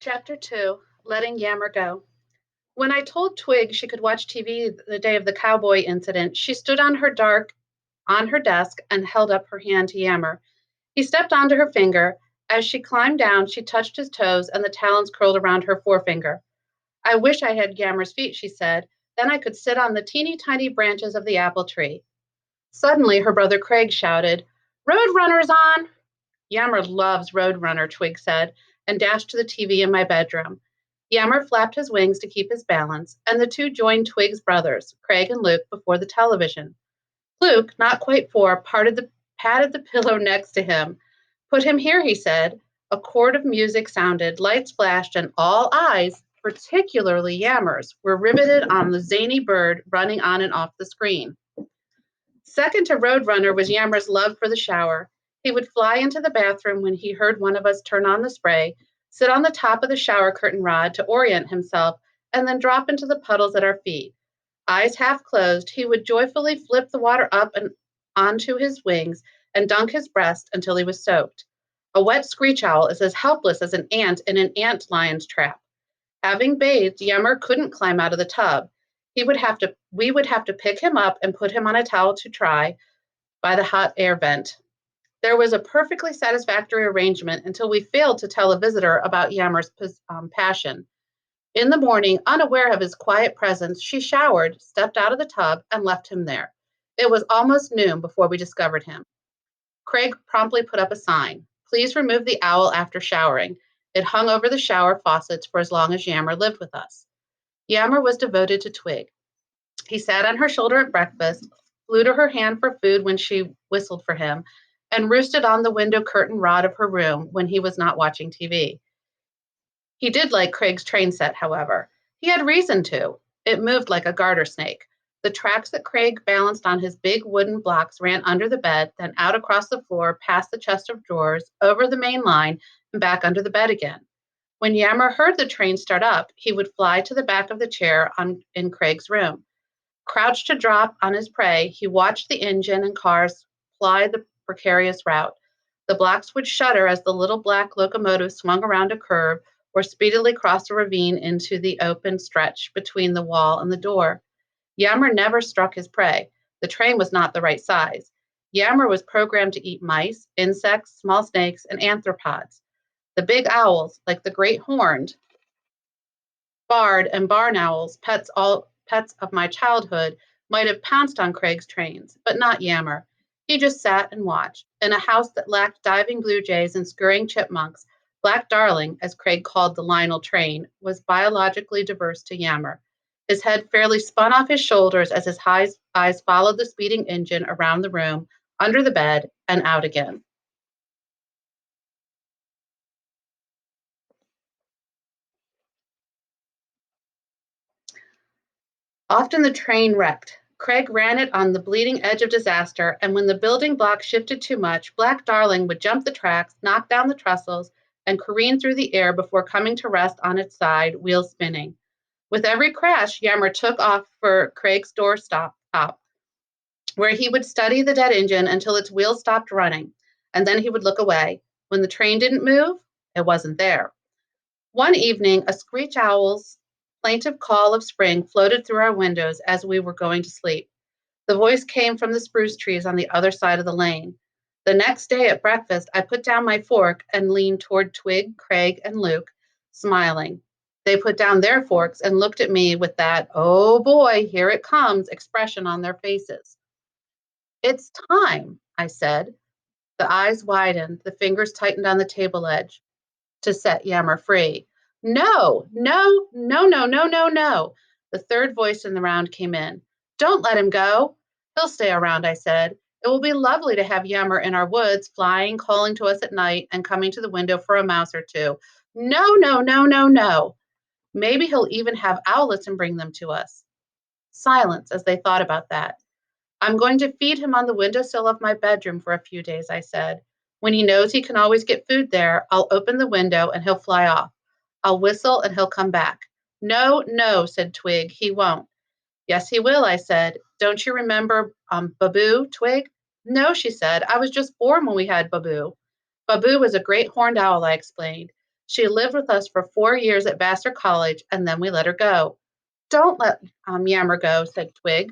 Chapter 2, Letting Yammer Go. When I told Twig she could watch TV the day of the cowboy incident, she stood on her desk and held up her hand to Yammer. He stepped onto her finger. As she climbed down, she touched his toes and the talons curled around her forefinger. I wish I had Yammer's feet, she said. Then I could sit on the teeny tiny branches of the apple tree. Suddenly, her brother Craig shouted, "Roadrunner's on!" Yammer loves Roadrunner, Twig said, and dashed to the TV in my bedroom. Yammer flapped his wings to keep his balance, and the two joined Twig's brothers, Craig and Luke, before the television. Luke, not quite four, patted the pillow next to him. "Put him here," he said. A chord of music sounded, lights flashed, and all eyes, particularly Yammer's, were riveted on the zany bird running on and off the screen. Second to Roadrunner was Yammer's love for the shower. He would fly into the bathroom when he heard one of us turn on the spray, sit on the top of the shower curtain rod to orient himself, and then drop into the puddles at our feet. Eyes half closed, he would joyfully flip the water up and onto his wings and dunk his breast until he was soaked. A wet screech owl is as helpless as an ant in an ant lion's trap. Having bathed, Yammer couldn't climb out of the tub. We would have to pick him up and put him on a towel to dry by the hot air vent. There was a perfectly satisfactory arrangement until we failed to tell a visitor about Yammer's passion. In the morning, unaware of his quiet presence, she showered, stepped out of the tub, and left him there. It was almost noon before we discovered him. Craig promptly put up a sign. "Please remove the owl after showering." It hung over the shower faucets for as long as Yammer lived with us. Yammer was devoted to Twig. He sat on her shoulder at breakfast, flew to her hand for food when she whistled for him, and roosted on the window curtain rod of her room when he was not watching TV. He did like Craig's train set, however. He had reason to. It moved like a garter snake. The tracks that Craig balanced on his big wooden blocks ran under the bed, then out across the floor, past the chest of drawers, over the main line, and back under the bed again. When Yammer heard the train start up, he would fly to the back of the chair in Craig's room. Crouched to drop on his prey, he watched the engine and cars ply the precarious route. The blocks would shudder as the little black locomotive swung around a curve or speedily crossed a ravine into the open stretch between the wall and the door. Yammer never struck his prey. The train was not the right size. Yammer was programmed to eat mice, insects, small snakes, and arthropods. The big owls, like the great horned, barred, and barn owls, pets of my childhood, might have pounced on Craig's trains, but not Yammer. He just sat and watched. In a house that lacked diving blue jays and scurrying chipmunks, Black Darling, as Craig called the Lionel train, was biologically diverse to Yammer. His head fairly spun off his shoulders as his eyes followed the speeding engine around the room, under the bed, and out again. Often the train wrecked. Craig ran it on the bleeding edge of disaster, and when the building blocks shifted too much, Black Darling would jump the tracks, knock down the trestles, and careen through the air before coming to rest on its side, wheels spinning. With every crash, Yammer took off for Craig's doorstop, where he would study the dead engine until its wheels stopped running, and then he would look away. When the train didn't move, it wasn't there. One evening, a screech owl's plaintive call of spring floated through our windows as we were going to sleep. The voice came from the spruce trees on the other side of the lane. The next day at breakfast, I put down my fork and leaned toward Twig, Craig, and Luke, smiling. They put down their forks and looked at me with that, "Oh boy, here it comes" expression on their faces. "It's time," I said. The eyes widened, the fingers tightened on the table edge, to set Yammer free. "No, no, no, no, no, no, no." The third voice in the round came in. "Don't let him go." "He'll stay around," I said. "It will be lovely to have Yammer in our woods, flying, calling to us at night, and coming to the window for a mouse or two." "No, no, no, no, no." "Maybe he'll even have owlets and bring them to us." Silence as they thought about that. "I'm going to feed him on the windowsill of my bedroom for a few days," I said. "When he knows he can always get food there, I'll open the window and he'll fly off. I'll whistle and he'll come back." "No, no," said Twig, "he won't." "Yes, he will," I said. "Don't you remember Baboo, Twig?" "No," she said. "I was just born when we had Baboo." "Baboo was a great horned owl," I explained. She lived with us for 4 years at Vassar College, and then we let her go. Don't let Yammer go, said Twig.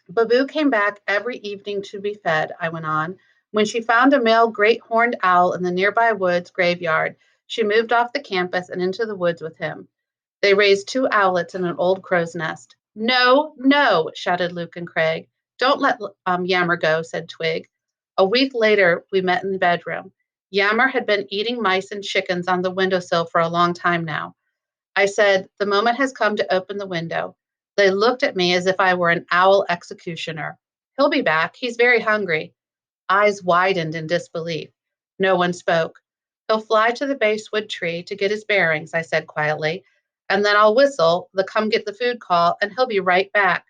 Baboo came back every evening to be fed, I went on. When she found a male great horned owl in the nearby woods graveyard, she moved off the campus and into the woods with him. They raised two owlets in an old crow's nest. No, no, shouted Luke and Craig. Don't let Yammer go, said Twig. A week later, we met in the bedroom. Yammer had been eating mice and chickens on the windowsill for a long time now. I said, the moment has come to open the window. They looked at me as if I were an owl executioner. He'll be back. He's very hungry. Eyes widened in disbelief. No one spoke. He'll fly to the basswood tree to get his bearings, I said quietly, and then I'll whistle the come get the food call, and he'll be right back.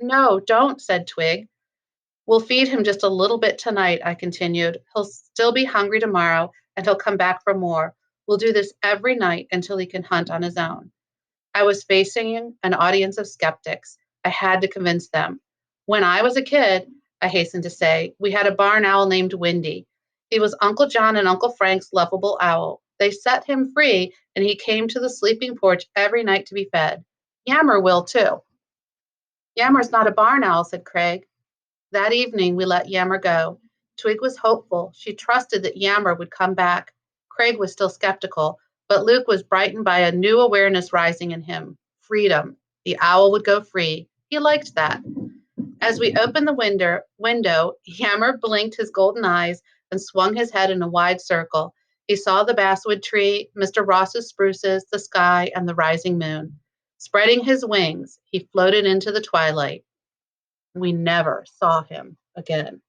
No, don't, said Twig. We'll feed him just a little bit tonight, I continued. He'll still be hungry tomorrow, and he'll come back for more. We'll do this every night until he can hunt on his own. I was facing an audience of skeptics. I had to convince them. When I was a kid, I hastened to say, we had a barn owl named Windy. He was Uncle John and Uncle Frank's lovable owl. They set him free, and he came to the sleeping porch every night to be fed. Yammer will, too. Yammer's not a barn owl, said Craig. That evening, we let Yammer go. Twig was hopeful. She trusted that Yammer would come back. Craig was still skeptical, but Luke was brightened by a new awareness rising in him freedom. The owl would go free. He liked that. As we opened the window, Yammer blinked his golden eyes and swung his head in a wide circle. He saw the basswood tree, Mr. Ross's spruces, the sky, and the rising moon. Spreading his wings, he floated into the twilight. We never saw him again.